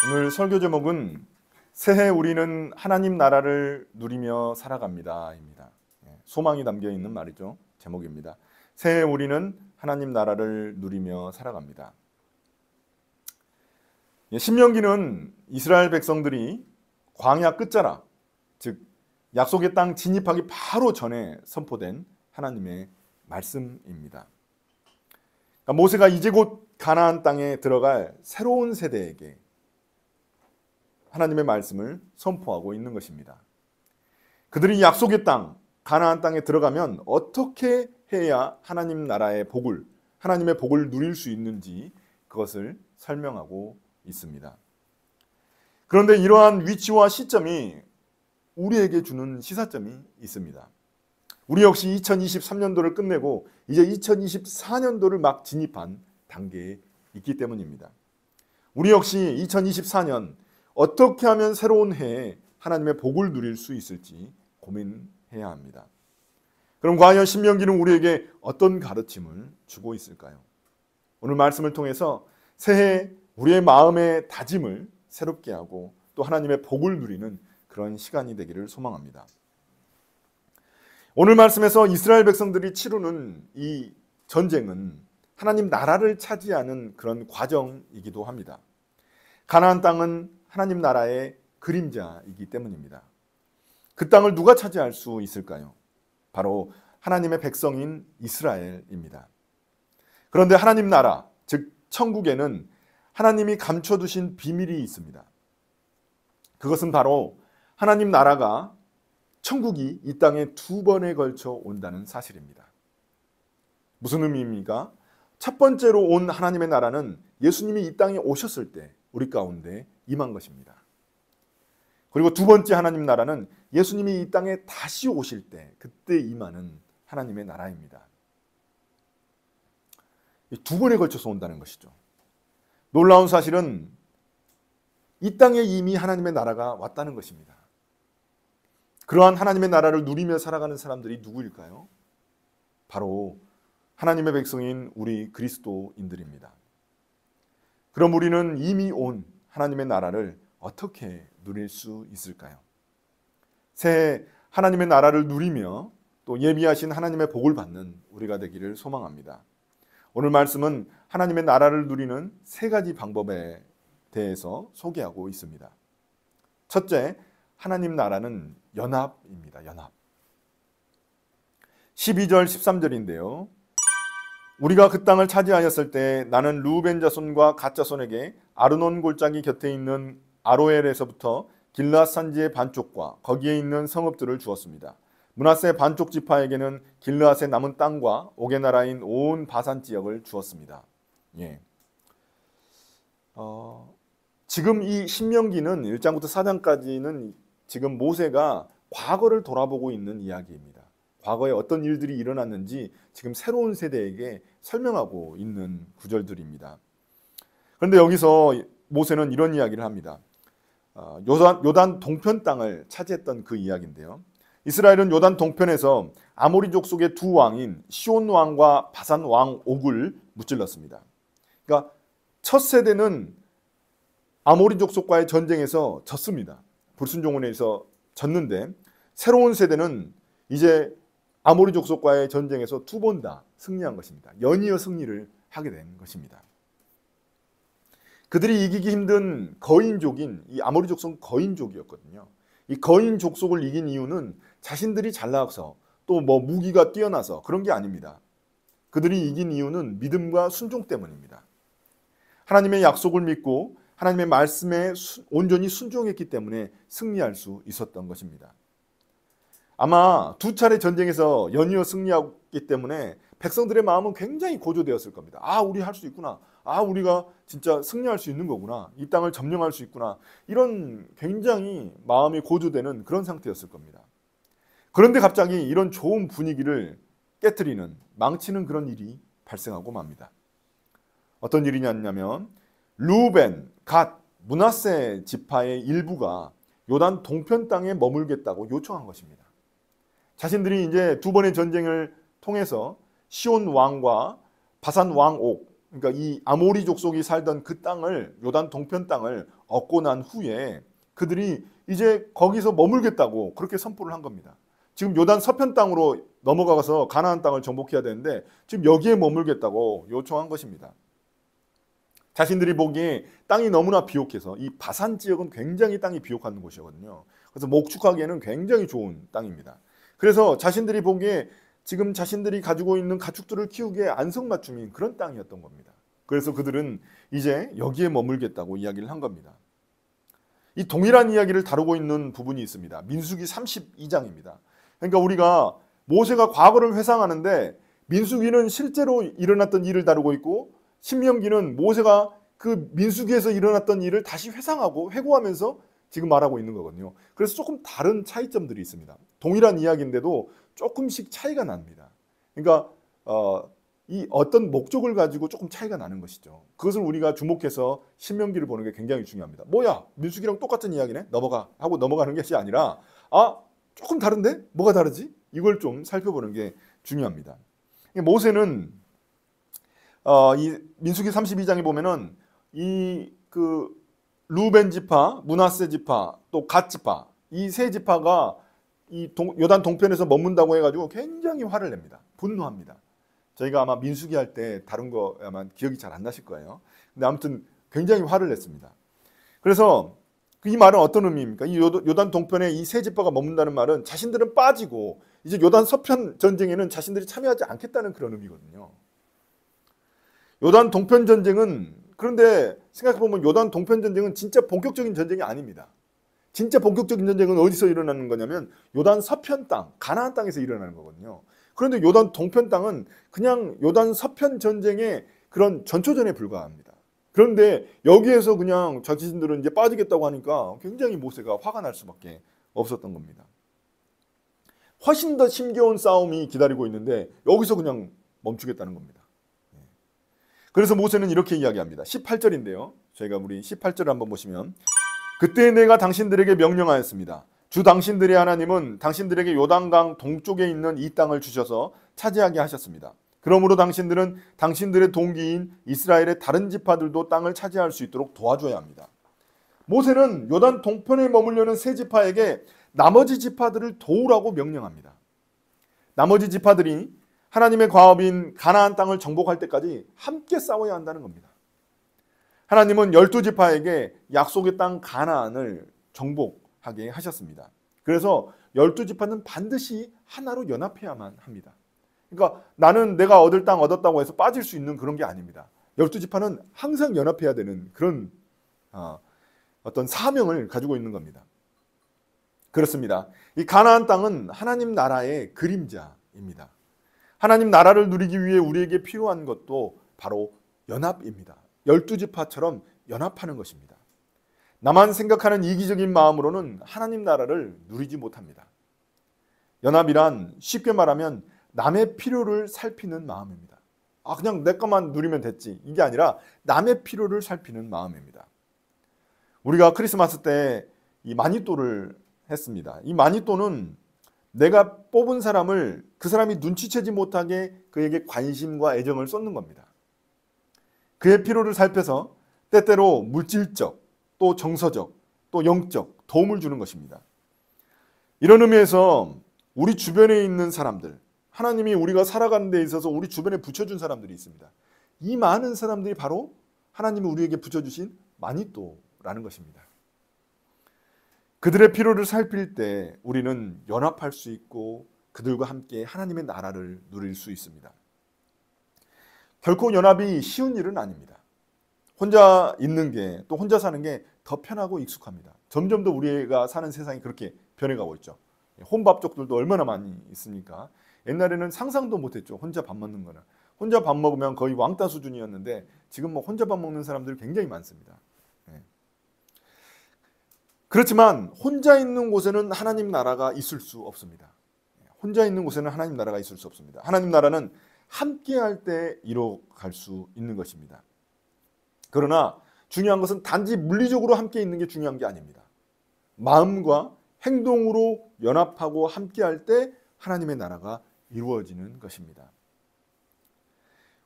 오늘 설교 제목은 새해 우리는 하나님 나라를 누리며 살아갑니다입니다. 소망이 담겨 있는 말이죠. 제목입니다. 새해 우리는 하나님 나라를 누리며 살아갑니다. 신명기는 이스라엘 백성들이 광야 끝자락, 즉 약속의 땅 진입하기 바로 전에 선포된 하나님의 말씀입니다. 그러니까 모세가 이제 곧 가나안 땅에 들어갈 새로운 세대에게 하나님의 말씀을 선포하고 있는 것입니다. 그들이 약속의 땅, 가나안 땅에 들어가면 어떻게 해야 하나님 나라의 복을, 하나님의 복을 누릴 수 있는지 그것을 설명하고 있습니다. 그런데 이러한 위치와 시점이 우리에게 주는 시사점이 있습니다. 우리 역시 2023년도를 끝내고 이제 2024년도를 막 진입한 단계에 있기 때문입니다. 우리 역시 2024년 어떻게 하면 새로운 해에 하나님의 복을 누릴 수 있을지 고민해야 합니다. 그럼 과연 신명기는 우리에게 어떤 가르침을 주고 있을까요? 오늘 말씀을 통해서 새해 우리의 마음의 다짐을 새롭게 하고 또 하나님의 복을 누리는 그런 시간이 되기를 소망합니다. 오늘 말씀에서 이스라엘 백성들이 치르는 이 전쟁은 하나님 나라를 차지하는 그런 과정이기도 합니다. 가나안 땅은 하나님 나라의 그림자이기 때문입니다. 그 땅을 누가 차지할 수 있을까요? 바로 하나님의 백성인 이스라엘입니다. 그런데 하나님 나라, 즉 천국에는 하나님이 감춰두신 비밀이 있습니다. 그것은 바로 하나님 나라가 천국이 이 땅에 두 번에 걸쳐 온다는 사실입니다. 무슨 의미입니까? 첫 번째로 온 하나님의 나라는 예수님이 이 땅에 오셨을 때 우리 가운데 임한 것입니다. 그리고 두 번째 하나님 나라는 예수님이 이 땅에 다시 오실 때 그때 임하는 하나님의 나라입니다. 두 번에 걸쳐서 온다는 것이죠. 놀라운 사실은 이 땅에 이미 하나님의 나라가 왔다는 것입니다. 그러한 하나님의 나라를 누리며 살아가는 사람들이 누구일까요? 바로 하나님의 백성인 우리 그리스도인들입니다. 그럼 우리는 이미 온 하나님의 나라를 어떻게 누릴 수 있을까요? 새해 하나님의 나라를 누리며 또 예비하신 하나님의 복을 받는 우리가 되기를 소망합니다. 오늘 말씀은 하나님의 나라를 누리는 세 가지 방법에 대해서 소개하고 있습니다. 첫째, 하나님 나라는 연합입니다. 연합. 12절 13절인데요. 우리가 그 땅을 차지하였을 때 나는 르우벤 자손과 갓 자손에게 아르논 골짜기 곁에 있는 아로엘에서부터 길르앗 산지의 반쪽과 거기에 있는 성읍들을 주었습니다. 므낫세 반쪽 지파에게는 길르앗의 남은 땅과 옥의 나라인 온 바산 지역을 주었습니다. 지금 이 신명기는 1장부터 4장까지는 지금 모세가 과거를 돌아보고 있는 이야기입니다. 과거에 어떤 일들이 일어났는지 지금 새로운 세대에게 설명하고 있는 구절들입니다. 그런데 여기서 모세는 이런 이야기를 합니다. 요단 동편 땅을 차지했던 그 이야기인데요. 이스라엘은 요단 동편에서 아모리 족속의 두 왕인 시온 왕과 바산 왕 옥을 무찔렀습니다. 그러니까 첫 세대는 아모리 족속과의 전쟁에서 졌습니다. 불순종원에서 졌는데 새로운 세대는 이제 아모리 족속과의 전쟁에서 두 번 다 승리한 것입니다. 연이어 승리를 하게 된 것입니다. 그들이 이기기 힘든 거인족인 이 아모리 족속은 거인족이었거든요. 이 거인 족속을 이긴 이유는 자신들이 잘나서 또 무기가 뛰어나서 그런 게 아닙니다. 그들이 이긴 이유는 믿음과 순종 때문입니다. 하나님의 약속을 믿고 하나님의 말씀에 온전히 순종했기 때문에 승리할 수 있었던 것입니다. 아마 두 차례 전쟁에서 연이어 승리했기 때문에 백성들의 마음은 굉장히 고조되었을 겁니다. 우리 할 수 있구나. 우리가 진짜 승리할 수 있는 거구나. 이 땅을 점령할 수 있구나. 이런 굉장히 마음이 고조되는 그런 상태였을 겁니다. 그런데 갑자기 이런 좋은 분위기를 깨트리는, 망치는 그런 일이 발생하고 맙니다. 어떤 일이냐면 르우벤, 갓, 므낫세 지파의 일부가 요단 동편 땅에 머물겠다고 요청한 것입니다. 자신들이 이제 두 번의 전쟁을 통해서 시온 왕과 바산 왕 옥, 그러니까 이 아모리 족속이 살던 그 땅을, 요단 동편 땅을 얻고 난 후에 그들이 이제 거기서 머물겠다고 그렇게 선포를 한 겁니다. 지금 요단 서편 땅으로 넘어가서 가나안 땅을 정복해야 되는데 지금 여기에 머물겠다고 요청한 것입니다. 자신들이 보기에 땅이 너무나 비옥해서 이 바산 지역은 굉장히 땅이 비옥한 곳이거든요. 그래서 목축하기에는 굉장히 좋은 땅입니다. 그래서 자신들이 보기에 지금 자신들이 가지고 있는 가축들을 키우기에 안성맞춤인 그런 땅이었던 겁니다. 그래서 그들은 이제 여기에 머물겠다고 이야기를 한 겁니다. 이 동일한 이야기를 다루고 있는 부분이 있습니다. 민수기 32장입니다. 그러니까 우리가 모세가 과거를 회상하는데 민수기는 실제로 일어났던 일을 다루고 있고 신명기는 모세가 그 민수기에서 일어났던 일을 다시 회상하고 회고하면서 지금 말하고 있는 거거든요. 그래서 조금 다른 차이점들이 있습니다. 동일한 이야기인데도 조금씩 차이가 납니다. 그러니까 이 어떤 목적을 가지고 조금 차이가 나는 것이죠. 그것을 우리가 주목해서 신명기를 보는 게 굉장히 중요합니다. 뭐야, 민수기랑 똑같은 이야기네? 넘어가 하고 넘어가는 것이 아니라 조금 다른데? 뭐가 다르지? 이걸 좀 살펴보는 게 중요합니다. 모세는 이 민수기 32장에 보면은 그 루벤 지파, 므낫세 지파, 또 갓 지파 이 세 지파가 요단 동편에서 머문다고 해가지고 굉장히 화를 냅니다. 분노합니다. 저희가 아마 민수기 할 때 다룬 거 아마 기억이 잘 안 나실 거예요. 근데 아무튼 굉장히 화를 냈습니다. 그래서 이 말은 어떤 의미입니까? 이 요단 동편에 이 세 지파가 머문다는 말은 자신들은 빠지고 이제 요단 서편 전쟁에는 자신들이 참여하지 않겠다는 그런 의미거든요. 요단 동편 전쟁은 그런데 생각해보면 요단 동편 전쟁은 진짜 본격적인 전쟁이 아닙니다. 진짜 본격적인 전쟁은 어디서 일어나는 거냐면 요단 서편 땅, 가나안 땅에서 일어나는 거거든요. 그런데 요단 동편 땅은 그냥 요단 서편 전쟁의 그런 전초전에 불과합니다. 그런데 여기에서 그냥 자신들은 이제 빠지겠다고 하니까 굉장히 모세가 화가 날 수밖에 없었던 겁니다. 훨씬 더 힘겨운 싸움이 기다리고 있는데 여기서 그냥 멈추겠다는 겁니다. 그래서 모세는 이렇게 이야기합니다. 18절인데요. 저희가 우리 18절을 한번 보시면 그때 내가 당신들에게 명령하였습니다. 주 당신들의 하나님은 당신들에게 요단강 동쪽에 있는 이 땅을 주셔서 차지하게 하셨습니다. 그러므로 당신들은 당신들의 동기인 이스라엘의 다른 지파들도 땅을 차지할 수 있도록 도와줘야 합니다. 모세는 요단 동편에 머물려는 세 지파에게 나머지 지파들을 도우라고 명령합니다. 나머지 지파들이 하나님의 과업인 가나안 땅을 정복할 때까지 함께 싸워야 한다는 겁니다. 하나님은 12지파에게 약속의 땅 가나안을 정복하게 하셨습니다. 그래서 12지파는 반드시 하나로 연합해야만 합니다. 그러니까 나는 내가 얻을 땅 얻었다고 해서 빠질 수 있는 그런 게 아닙니다. 12지파는 항상 연합해야 되는 그런 어떤 사명을 가지고 있는 겁니다. 그렇습니다. 이 가나안 땅은 하나님 나라의 그림자입니다. 하나님 나라를 누리기 위해 우리에게 필요한 것도 바로 연합입니다. 12지파처럼 연합하는 것입니다. 나만 생각하는 이기적인 마음으로는 하나님 나라를 누리지 못합니다. 연합이란 쉽게 말하면 남의 필요를 살피는 마음입니다. 그냥 내 것만 누리면 됐지. 이게 아니라 남의 필요를 살피는 마음입니다. 우리가 크리스마스 때 이 마니또를 했습니다. 이 마니또는 내가 뽑은 사람을 그 사람이 눈치채지 못하게 그에게 관심과 애정을 쏟는 겁니다. 그의 필요를 살펴서 때때로 물질적, 또 정서적, 또 영적 도움을 주는 것입니다. 이런 의미에서 우리 주변에 있는 사람들, 하나님이 우리가 살아가는 데 있어서 우리 주변에 붙여준 사람들이 있습니다. 이 많은 사람들이 바로 하나님이 우리에게 붙여주신 마니또라는 것입니다. 그들의 필요를 살필 때 우리는 연합할 수 있고 그들과 함께 하나님의 나라를 누릴 수 있습니다. 결코 연합이 쉬운 일은 아닙니다. 혼자 있는 게 또 혼자 사는 게 더 편하고 익숙합니다. 점점 더 우리가 사는 세상이 그렇게 변해가고 있죠. 혼밥족들도 얼마나 많이 있습니까? 옛날에는 상상도 못했죠. 혼자 밥 먹는 거는. 혼자 밥 먹으면 거의 왕따 수준이었는데 지금 뭐 혼자 밥 먹는 사람들이 굉장히 많습니다. 그렇지만 혼자 있는 곳에는 하나님 나라가 있을 수 없습니다. 혼자 있는 곳에는 하나님 나라가 있을 수 없습니다. 하나님 나라는 함께 할 때 이뤄갈 수 있는 것입니다. 그러나 중요한 것은 단지 물리적으로 함께 있는 게 중요한 게 아닙니다. 마음과 행동으로 연합하고 함께 할 때 하나님의 나라가 이루어지는 것입니다.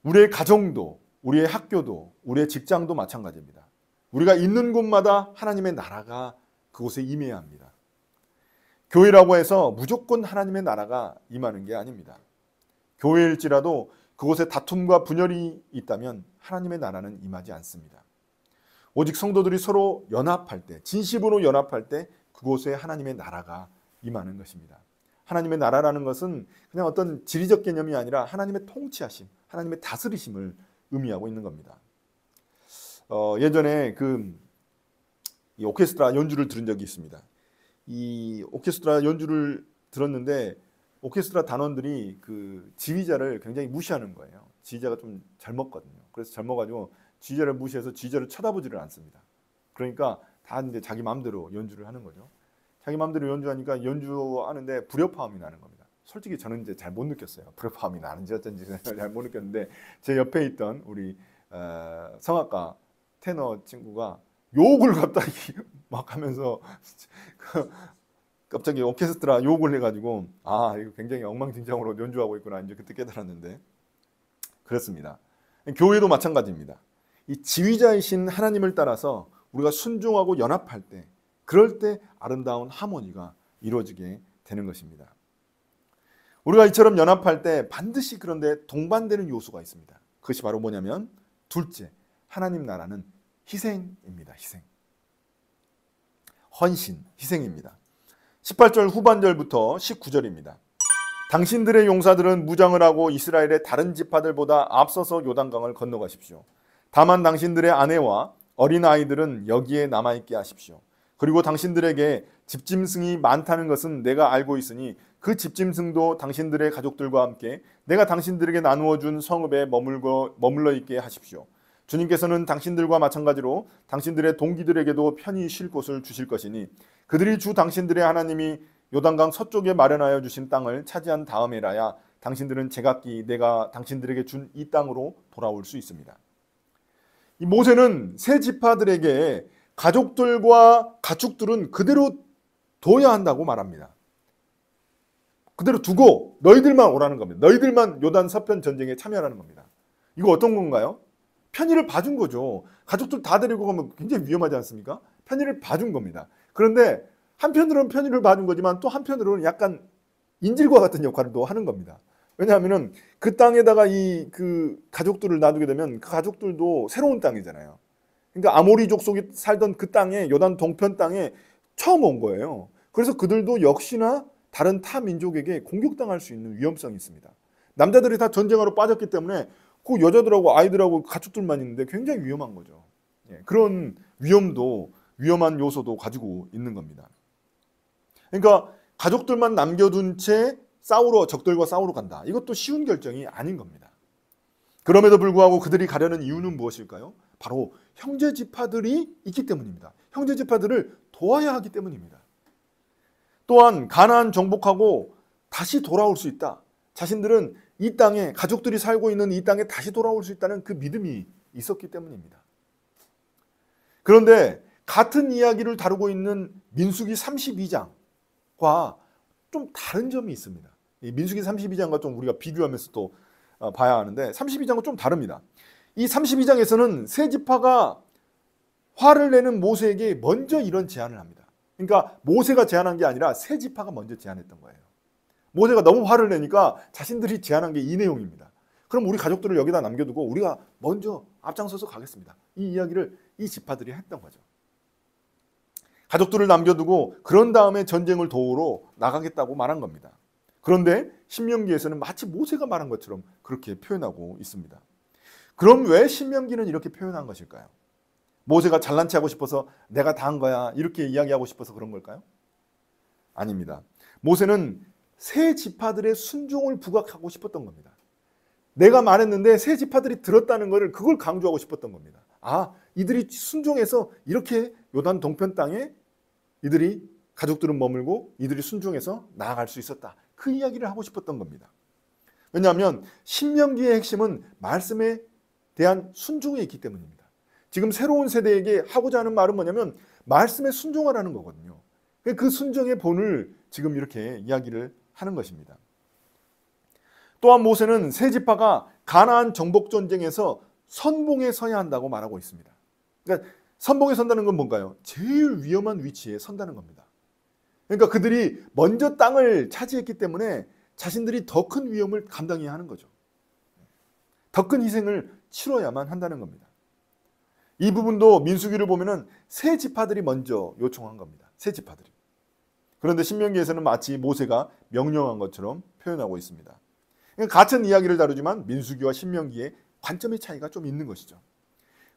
우리의 가정도, 우리의 학교도, 우리의 직장도 마찬가지입니다. 우리가 있는 곳마다 하나님의 나라가 그곳에 임해야 합니다. 교회라고 해서 무조건 하나님의 나라가 임하는 게 아닙니다. 교회일지라도 그곳에 다툼과 분열이 있다면 하나님의 나라는 임하지 않습니다. 오직 성도들이 서로 연합할 때, 진심으로 연합할 때 그곳에 하나님의 나라가 임하는 것입니다. 하나님의 나라라는 것은 그냥 어떤 지리적 개념이 아니라 하나님의 통치하심, 하나님의 다스리심을 의미하고 있는 겁니다. 예전에 이 오케스트라 연주를 들은 적이 있습니다. 이 오케스트라 연주를 들었는데 오케스트라 단원들이 그 지휘자를 굉장히 무시하는 거예요. 지휘자가 좀 젊었거든요. 그래서 젊어가지고 지휘자를 무시해서 지휘자를 쳐다보지를 않습니다. 그러니까 다 이제 자기 마음대로 연주를 하는 거죠. 자기 마음대로 연주하니까 연주하는데 불협화음이 나는 겁니다. 솔직히 저는 이제 잘 못 느꼈어요. 불협화음이 나는지 어쩐지 잘 못 느꼈는데 제 옆에 있던 우리 성악가 테너 친구가 욕을 갑자기 막 하면서 갑자기 오케스트라 욕을 해가지고 이거 굉장히 엉망진창으로 연주하고 있구나 이제 그때 깨달았는데 그렇습니다. 교회도 마찬가지입니다. 이 지휘자이신 하나님을 따라서 우리가 순종하고 연합할 때 그럴 때 아름다운 하모니가 이루어지게 되는 것입니다. 우리가 이처럼 연합할 때 반드시 그런데 동반되는 요소가 있습니다. 그것이 바로 뭐냐면 둘째, 하나님 나라는 희생입니다. 희생. 헌신, 희생입니다. 18절 후반절부터 19절입니다. 당신들의 용사들은 무장을 하고 이스라엘의 다른 지파들보다 앞서서 요단강을 건너가십시오. 다만 당신들의 아내와 어린 아이들은 여기에 남아있게 하십시오. 그리고 당신들에게 집짐승이 많다는 것은 내가 알고 있으니 그 집짐승도 당신들의 가족들과 함께 내가 당신들에게 나누어 준 성읍에 머물러 있게 하십시오. 주님께서는 당신들과 마찬가지로 당신들의 동기들에게도 편히 쉴 곳을 주실 것이니 그들이 주 당신들의 하나님이 요단강 서쪽에 마련하여 주신 땅을 차지한 다음에라야 당신들은 제각기 내가 당신들에게 준 이 땅으로 돌아올 수 있습니다. 이 모세는 세 지파들에게 가족들과 가축들은 그대로 둬야 한다고 말합니다. 그대로 두고 너희들만 오라는 겁니다. 너희들만 요단 서편 전쟁에 참여하라는 겁니다. 이거 어떤 건가요? 편의를 봐준 거죠. 가족들 다 데리고 가면 굉장히 위험하지 않습니까? 편의를 봐준 겁니다. 그런데 한편으로는 편의를 봐준 거지만 또 한편으로는 약간 인질과 같은 역할을 또 하는 겁니다. 왜냐하면 그 땅에다가 그 가족들을 놔두게 되면 그 가족들도 새로운 땅이잖아요. 그러니까 아모리 족속이 살던 그 땅에 요단 동편 땅에 처음 온 거예요. 그래서 그들도 역시나 다른 타 민족에게 공격당할 수 있는 위험성이 있습니다. 남자들이 다 전쟁하러 빠졌기 때문에 그 여자들하고 아이들하고 가축들만 있는데 굉장히 위험한 거죠. 그런 위험한 요소도 가지고 있는 겁니다. 그러니까 가족들만 남겨둔 채 적들과 싸우러 간다. 이것도 쉬운 결정이 아닌 겁니다. 그럼에도 불구하고 그들이 가려는 이유는 무엇일까요? 바로 형제 지파들이 있기 때문입니다. 형제 지파들을 도와야 하기 때문입니다. 또한 가나안 정복하고 다시 돌아올 수 있다. 자신들은 이 땅에 가족들이 살고 있는 이 땅에 다시 돌아올 수 있다는 그 믿음이 있었기 때문입니다. 그런데 같은 이야기를 다루고 있는 민수기 32장과 좀 다른 점이 있습니다. 이 민수기 32장과 좀 우리가 비교하면서 또 봐야 하는데 32장은 좀 다릅니다. 이 32장에서는 세 지파가 화를 내는 모세에게 먼저 이런 제안을 합니다. 그러니까 모세가 제안한 게 아니라 세 지파가 먼저 제안했던 거예요. 모세가 너무 화를 내니까 자신들이 제안한 게 이 내용입니다. 그럼 우리 가족들을 여기다 남겨두고 우리가 먼저 앞장서서 가겠습니다. 이 이야기를 이 지파들이 했던 거죠. 가족들을 남겨두고 그런 다음에 전쟁을 도우러 나가겠다고 말한 겁니다. 그런데 신명기에서는 마치 모세가 말한 것처럼 그렇게 표현하고 있습니다. 그럼 왜 신명기는 이렇게 표현한 것일까요? 모세가 잘난 체 하고 싶어서 내가 다 한 거야 이렇게 이야기하고 싶어서 그런 걸까요? 아닙니다. 모세는 세 지파들의 순종을 부각하고 싶었던 겁니다. 내가 말했는데 세 지파들이 들었다는 것을 그걸 강조하고 싶었던 겁니다. 이들이 순종해서 이렇게 요단 동편 땅에 이들이 가족들은 머물고 이들이 순종해서 나아갈 수 있었다. 그 이야기를 하고 싶었던 겁니다. 왜냐하면 신명기의 핵심은 말씀에 대한 순종에 있기 때문입니다. 지금 새로운 세대에게 하고자 하는 말은 뭐냐면 말씀에 순종하라는 거거든요. 그 순종의 본을 지금 이렇게 이야기를 하는 것입니다. 또한 모세는 세 지파가 가나안 정복 전쟁에서 선봉에 서야 한다고 말하고 있습니다. 그러니까 선봉에 선다는 건 뭔가요? 제일 위험한 위치에 선다는 겁니다. 그러니까 그들이 먼저 땅을 차지했기 때문에 자신들이 더 큰 위험을 감당해야 하는 거죠. 더 큰 희생을 치러야만 한다는 겁니다. 이 부분도 민수기를 보면은 세 지파들이 먼저 요청한 겁니다. 세 지파들이. 그런데 신명기에서는 마치 모세가 명령한 것처럼 표현하고 있습니다. 그러니까 같은 이야기를 다루지만 민수기와 신명기의 관점의 차이가 좀 있는 것이죠.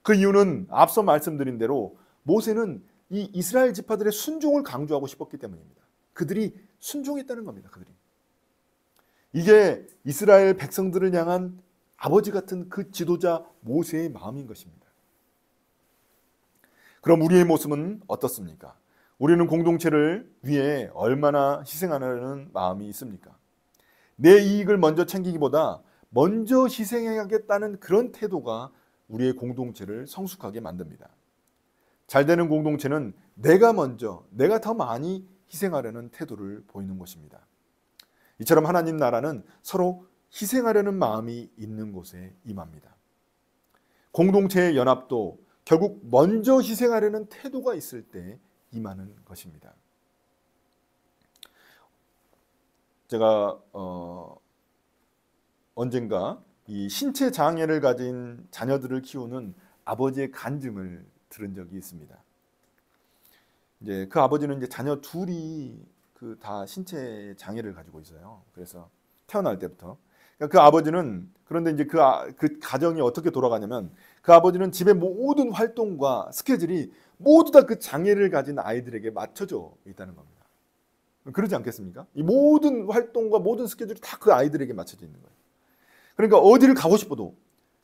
그 이유는 앞서 말씀드린 대로 모세는 이 이스라엘 지파들의 순종을 강조하고 싶었기 때문입니다. 그들이 순종했다는 겁니다. 그들이. 이게 이스라엘 백성들을 향한 아버지 같은 그 지도자 모세의 마음인 것입니다. 그럼 우리의 모습은 어떻습니까? 우리는 공동체를 위해 얼마나 희생하려는 마음이 있습니까? 내 이익을 먼저 챙기기보다 먼저 희생해야겠다는 그런 태도가 우리의 공동체를 성숙하게 만듭니다. 잘 되는 공동체는 내가 먼저, 내가 더 많이 희생하려는 태도를 보이는 것입니다. 이처럼 하나님 나라는 서로 희생하려는 마음이 있는 곳에 임합니다. 공동체의 연합도 결국 먼저 희생하려는 태도가 있을 때 임하는 것입니다. 제가 언젠가 이 신체 장애를 가진 자녀들을 키우는 아버지의 간증을 들은 적이 있습니다. 이제 그 아버지는 이제 자녀 둘이 그 다 신체 장애를 가지고 있어요. 그래서 태어날 때부터. 그러니까 그 아버지는 그런데 이제 그 가정이 어떻게 돌아가냐면 그 아버지는 집의 모든 활동과 스케줄이 모두 다 그 장애를 가진 아이들에게 맞춰져 있다는 겁니다. 그러지 않겠습니까? 이 모든 활동과 모든 스케줄이 다 그 아이들에게 맞춰져 있는 거예요. 그러니까 어디를 가고 싶어도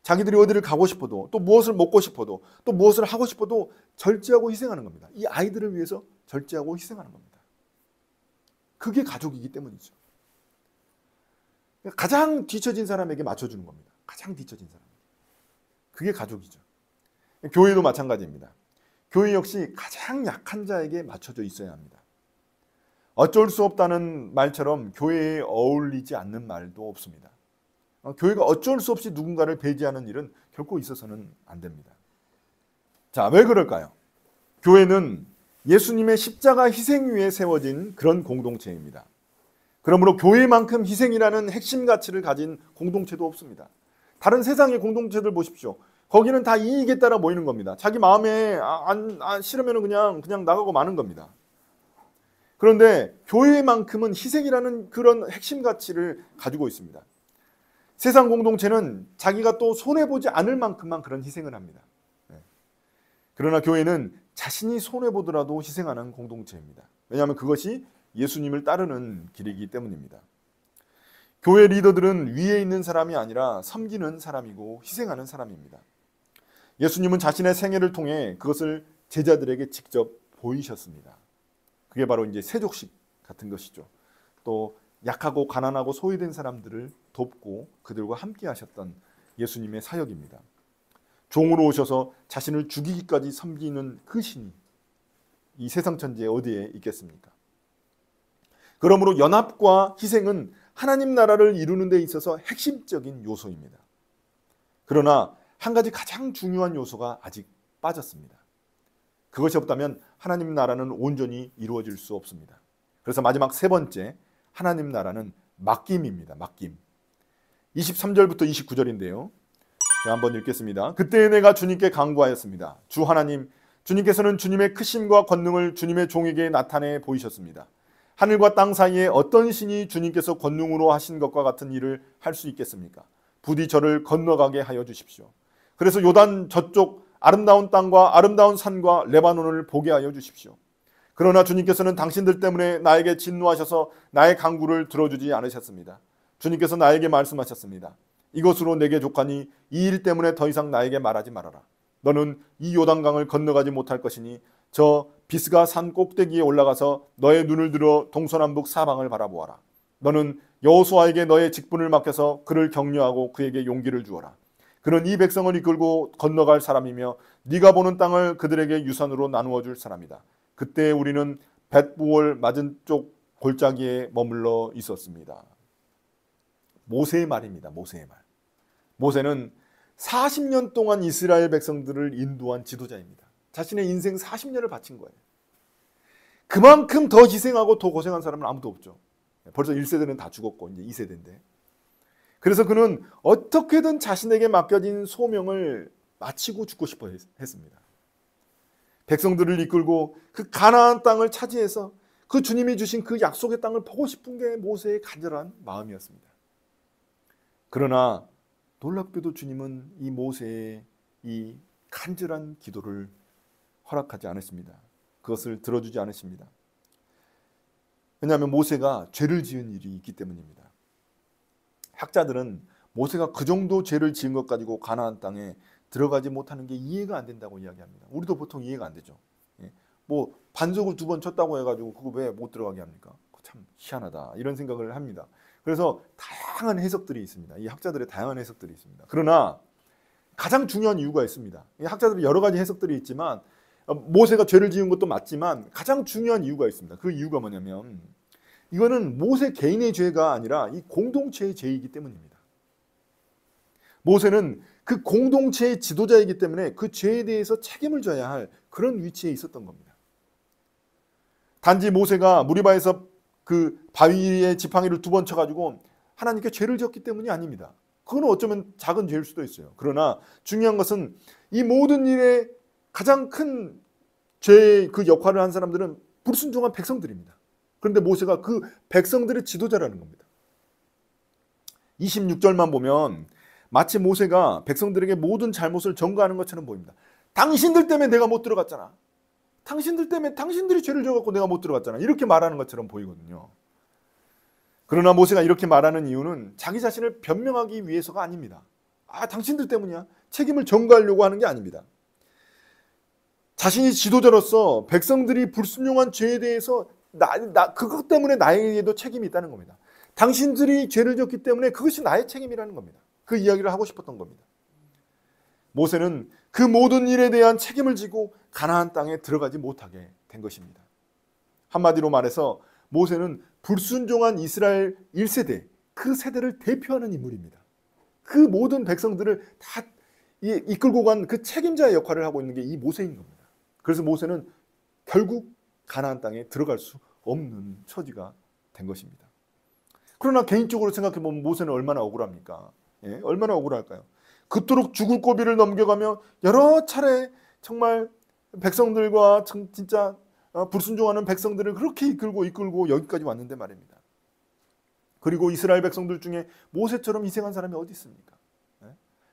자기들이 어디를 가고 싶어도 또 무엇을 먹고 싶어도 또 무엇을 하고 싶어도 절제하고 희생하는 겁니다. 이 아이들을 위해서 절제하고 희생하는 겁니다. 그게 가족이기 때문이죠. 가장 뒤처진 사람에게 맞춰주는 겁니다. 가장 뒤처진 사람. 그게 가족이죠. 교회도 마찬가지입니다. 교회 역시 가장 약한 자에게 맞춰져 있어야 합니다. 어쩔 수 없다는 말처럼 교회에 어울리지 않는 말도 없습니다. 교회가 어쩔 수 없이 누군가를 배제하는 일은 결코 있어서는 안 됩니다. 자, 왜 그럴까요? 교회는 예수님의 십자가 희생 위에 세워진 그런 공동체입니다. 그러므로 교회만큼 희생이라는 핵심 가치를 가진 공동체도 없습니다. 다른 세상의 공동체들 보십시오. 거기는 다 이익에 따라 모이는 겁니다. 자기 마음에 안 싫으면 그냥 나가고 마는 겁니다. 그런데 교회만큼은 희생이라는 그런 핵심 가치를 가지고 있습니다. 세상 공동체는 자기가 또 손해보지 않을 만큼만 그런 희생을 합니다. 그러나 교회는 자신이 손해보더라도 희생하는 공동체입니다. 왜냐하면 그것이 예수님을 따르는 길이기 때문입니다. 교회 리더들은 위에 있는 사람이 아니라 섬기는 사람이고 희생하는 사람입니다. 예수님은 자신의 생애를 통해 그것을 제자들에게 직접 보이셨습니다. 그게 바로 이제 세족식 같은 것이죠. 또 약하고 가난하고 소외된 사람들을 돕고 그들과 함께 하셨던 예수님의 사역입니다. 종으로 오셔서 자신을 죽이기까지 섬기는 그 신이 이 세상 천지에 어디에 있겠습니까? 그러므로 연합과 희생은 하나님 나라를 이루는 데 있어서 핵심적인 요소입니다. 그러나 한 가지 가장 중요한 요소가 아직 빠졌습니다. 그것이 없다면 하나님 나라는 온전히 이루어질 수 없습니다. 그래서 마지막 세 번째, 하나님 나라는 맡김입니다. 맡김. 23절부터 29절인데요. 제가 한번 읽겠습니다. 그때 내가 주님께 간구하였습니다. 주 하나님, 주님께서는 주님의 크심과 권능을 주님의 종에게 나타내 보이셨습니다. 하늘과 땅 사이에 어떤 신이 주님께서 권능으로 하신 것과 같은 일을 할 수 있겠습니까? 부디 저를 건너가게 하여 주십시오. 그래서 요단 저쪽 아름다운 땅과 아름다운 산과 레바논을 보게 하여 주십시오. 그러나 주님께서는 당신들 때문에 나에게 진노하셔서 나의 간구를 들어주지 않으셨습니다. 주님께서 나에게 말씀하셨습니다. 이것으로 내게 족하니 이 일 때문에 더 이상 나에게 말하지 말아라. 너는 이 요단강을 건너가지 못할 것이니 저 비스가 산 꼭대기에 올라가서 너의 눈을 들어 동서남북 사방을 바라보아라. 너는 여호수아에게 너의 직분을 맡겨서 그를 격려하고 그에게 용기를 주어라. 그는 이 백성을 이끌고 건너갈 사람이며 네가 보는 땅을 그들에게 유산으로 나누어 줄 사람이다. 그때 우리는 벳부올 맞은쪽 골짜기에 머물러 있었습니다. 모세의 말입니다. 모세의 말. 모세는 40년 동안 이스라엘 백성들을 인도한 지도자입니다. 자신의 인생 40년을 바친 거예요. 그만큼 더 희생하고 더 고생한 사람은 아무도 없죠. 벌써 1세대는 다 죽었고 이제 2세대인데. 그래서 그는 어떻게든 자신에게 맡겨진 소명을 마치고 죽고 싶어 했습니다. 백성들을 이끌고 그 가나안 땅을 차지해서 그 주님이 주신 그 약속의 땅을 보고 싶은 게 모세의 간절한 마음이었습니다. 그러나 놀랍게도 주님은 이 모세의 이 간절한 기도를 허락하지 않으십니다. 그것을 들어주지 않으십니다. 왜냐하면 모세가 죄를 지은 일이 있기 때문입니다. 학자들은 모세가 그 정도 죄를 지은 것 가지고 가나안 땅에 들어가지 못하는 게 이해가 안 된다고 이야기합니다. 우리도 보통 이해가 안 되죠. 뭐 반석을 2번 쳤다고 해가지고 그거 왜 못 들어가게 합니까? 참 희한하다 이런 생각을 합니다. 그래서 다양한 해석들이 있습니다. 이 학자들의 다양한 해석들이 있습니다. 그러나 가장 중요한 이유가 있습니다. 학자들이 여러 가지 해석들이 있지만 모세가 죄를 지은 것도 맞지만 가장 중요한 이유가 있습니다. 그 이유가 뭐냐면 이거는 모세 개인의 죄가 아니라 이 공동체의 죄이기 때문입니다. 모세는 그 공동체의 지도자이기 때문에 그 죄에 대해서 책임을 져야 할 그런 위치에 있었던 겁니다. 단지 모세가 무리바에서 그 바위에 지팡이를 2번 쳐가지고 하나님께 죄를 지었기 때문이 아닙니다. 그건 어쩌면 작은 죄일 수도 있어요. 그러나 중요한 것은 이 모든 일에 가장 큰 죄의 그 역할을 한 사람들은 불순종한 백성들입니다. 그런데 모세가 그 백성들의 지도자라는 겁니다. 26절만 보면 마치 모세가 백성들에게 모든 잘못을 전가하는 것처럼 보입니다. 당신들 때문에 내가 못 들어갔잖아. 당신들 때문에 당신들이 죄를 져갖고 내가 못 들어갔잖아. 이렇게 말하는 것처럼 보이거든요. 그러나 모세가 이렇게 말하는 이유는 자기 자신을 변명하기 위해서가 아닙니다. 당신들 때문이야. 책임을 전가하려고 하는 게 아닙니다. 자신이 지도자로서 백성들이 불순종한 죄에 대해서 그것 때문에 나에게도 책임이 있다는 겁니다. 당신들이 죄를 졌기 때문에 그것이 나의 책임이라는 겁니다. 그 이야기를 하고 싶었던 겁니다. 모세는 그 모든 일에 대한 책임을 지고 가나안 땅에 들어가지 못하게 된 것입니다. 한마디로 말해서 모세는 불순종한 이스라엘 1세대, 그 세대를 대표하는 인물입니다. 그 모든 백성들을 다 이끌고 간 그 책임자의 역할을 하고 있는 게 이 모세인 겁니다. 그래서 모세는 결국 가나안 땅에 들어갈 수 없는 처지가 된 것입니다. 그러나 개인적으로 생각해 보면 모세는 얼마나 억울합니까? 얼마나 억울할까요? 그토록 죽을 고비를 넘겨가며 여러 차례 정말 백성들과 진짜 불순종하는 백성들을 그렇게 이끌고 여기까지 왔는데 말입니다. 그리고 이스라엘 백성들 중에 모세처럼 희생한 사람이 어디 있습니까?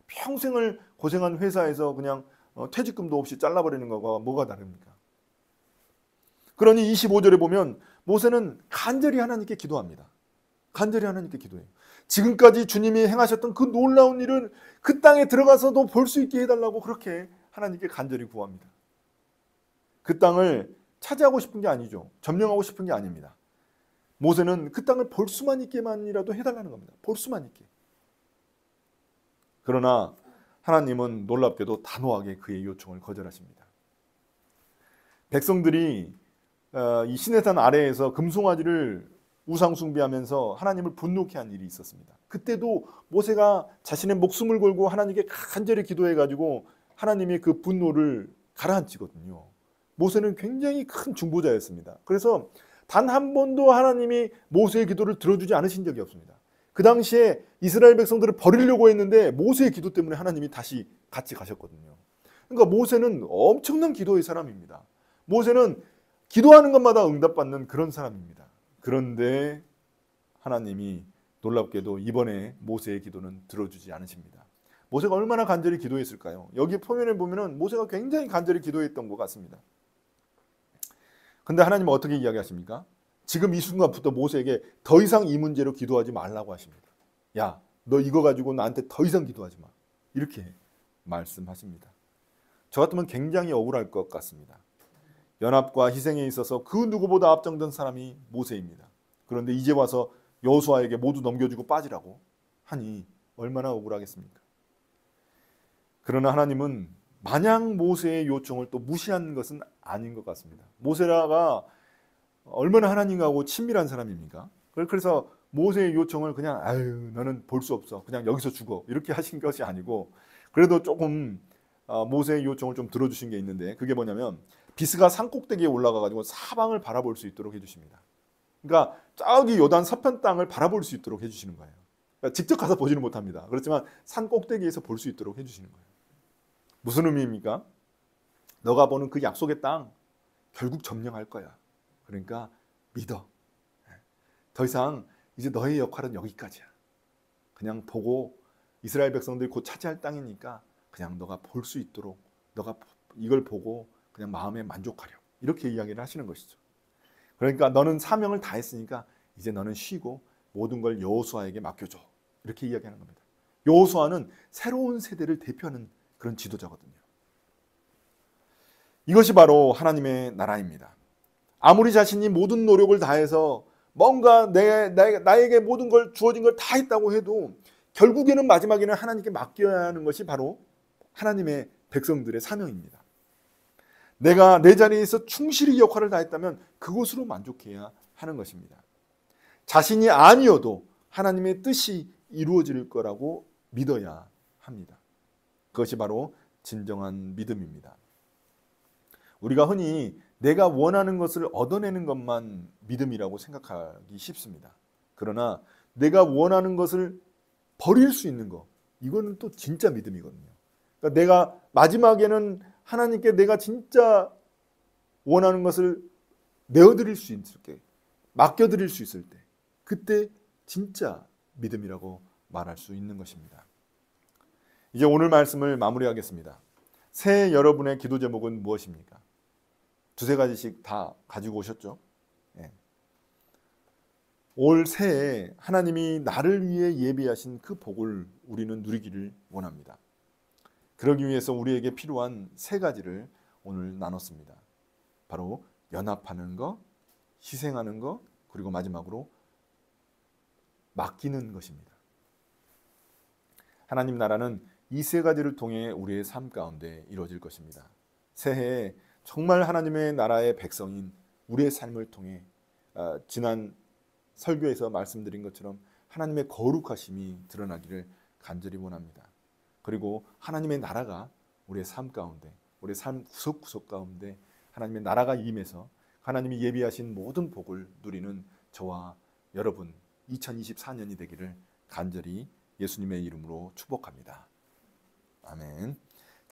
평생을 고생한 회사에서 그냥 퇴직금도 없이 잘라버리는 거와 뭐가 다릅니까? 그러니 25절에 보면 모세는 간절히 하나님께 기도합니다. 간절히 하나님께 기도해요. 지금까지 주님이 행하셨던 그 놀라운 일은 그 땅에 들어가서도 볼 수 있게 해달라고 그렇게 하나님께 간절히 구합니다. 그 땅을 차지하고 싶은 게 아니죠. 점령하고 싶은 게 아닙니다. 모세는 그 땅을 볼 수만 있게만이라도 해달라는 겁니다. 볼 수만 있게. 그러나 하나님은 놀랍게도 단호하게 그의 요청을 거절하십니다. 백성들이 이 시내산 아래에서 금송아지를 우상 숭배하면서 하나님을 분노케 한 일이 있었습니다. 그때도 모세가 자신의 목숨을 걸고 하나님께 간절히 기도해가지고 하나님의 그 분노를 가라앉히거든요. 모세는 굉장히 큰 중보자였습니다. 그래서 단 한 번도 하나님이 모세의 기도를 들어주지 않으신 적이 없습니다. 그 당시에 이스라엘 백성들을 버리려고 했는데 모세의 기도 때문에 하나님이 다시 같이 가셨거든요. 그러니까 모세는 엄청난 기도의 사람입니다. 모세는 기도하는 것마다 응답받는 그런 사람입니다. 그런데 하나님이 놀랍게도 이번에 모세의 기도는 들어주지 않으십니다. 모세가 얼마나 간절히 기도했을까요? 여기 표면에 보면은 모세가 굉장히 간절히 기도했던 것 같습니다. 근데 하나님은 어떻게 이야기하십니까? 지금 이 순간부터 모세에게 더 이상 이 문제로 기도하지 말라고 하십니다. 야, 너 이거 가지고 나한테 더 이상 기도하지 마. 이렇게 말씀하십니다. 저 같으면 굉장히 억울할 것 같습니다. 연합과 희생에 있어서 그 누구보다 앞장던 사람이 모세입니다. 그런데 이제 와서 여호수아에게 모두 넘겨주고 빠지라고 하니 얼마나 억울하겠습니까? 그러나 하나님은 마냥 모세의 요청을 또 무시한 것은 아닌 것 같습니다. 모세라가 얼마나 하나님하고 친밀한 사람입니까? 그래서 모세의 요청을 그냥 너는 볼 수 없어. 그냥 여기서 죽어. 이렇게 하신 것이 아니고 그래도 조금 모세의 요청을 좀 들어주신 게 있는데, 그게 뭐냐면 비스가 산 꼭대기에 올라가 가지고 사방을 바라볼 수 있도록 해주십니다. 그러니까 저기 요단 서편 땅을 바라볼 수 있도록 해주시는 거예요. 그러니까 직접 가서 보지는 못합니다. 그렇지만 산 꼭대기에서 볼 수 있도록 해주시는 거예요. 무슨 의미입니까? 너가 보는 그 약속의 땅 결국 점령할 거야. 그러니까 믿어. 더 이상 이제 너의 역할은 여기까지야. 그냥 보고, 이스라엘 백성들이 곧 차지할 땅이니까 그냥 너가 볼 수 있도록, 너가 이걸 보고 그냥 마음에 만족하려, 이렇게 이야기를 하시는 것이죠. 그러니까 너는 사명을 다 했으니까 이제 너는 쉬고 모든 걸 여호수아에게 맡겨줘, 이렇게 이야기하는 겁니다. 여호수아는 새로운 세대를 대표하는 그런 지도자거든요. 이것이 바로 하나님의 나라입니다. 아무리 자신이 모든 노력을 다해서 뭔가 나에게 모든 걸 주어진 걸 다 했다고 해도 결국에는 마지막에는 하나님께 맡겨야 하는 것이 바로 하나님의 백성들의 사명입니다. 내가 내 자리에서 충실히 역할을 다했다면 그것으로 만족해야 하는 것입니다. 자신이 아니어도 하나님의 뜻이 이루어질 거라고 믿어야 합니다. 그것이 바로 진정한 믿음입니다. 우리가 흔히 내가 원하는 것을 얻어내는 것만 믿음이라고 생각하기 쉽습니다. 그러나 내가 원하는 것을 버릴 수 있는 것, 이거는 또 진짜 믿음이거든요. 그러니까 내가 마지막에는 하나님께 내가 진짜 원하는 것을 내어드릴 수 있을 때, 맡겨드릴 수 있을 때, 그때 진짜 믿음이라고 말할 수 있는 것입니다. 이제 오늘 말씀을 마무리하겠습니다. 새해 여러분의 기도 제목은 무엇입니까? 두세 가지씩 다 가지고 오셨죠? 올 새해 하나님이 나를 위해 예비하신 그 복을 우리는 누리기를 원합니다. 그러기 위해서 우리에게 필요한 세 가지를 오늘 나눴습니다. 바로 연합하는 것, 희생하는 것, 그리고 마지막으로 맡기는 것입니다. 하나님 나라는 이 세 가지를 통해 우리의 삶 가운데 이루어질 것입니다. 새해에 정말 하나님의 나라의 백성인 우리의 삶을 통해 지난 설교에서 말씀드린 것처럼 하나님의 거룩하심이 드러나기를 간절히 원합니다. 그리고 하나님의 나라가 우리의 삶 가운데, 우리의 삶 구석구석 가운데 하나님의 나라가 임해서 하나님이 예비하신 모든 복을 누리는 저와 여러분 2024년이 되기를 간절히 예수님의 이름으로 축복합니다. 아멘.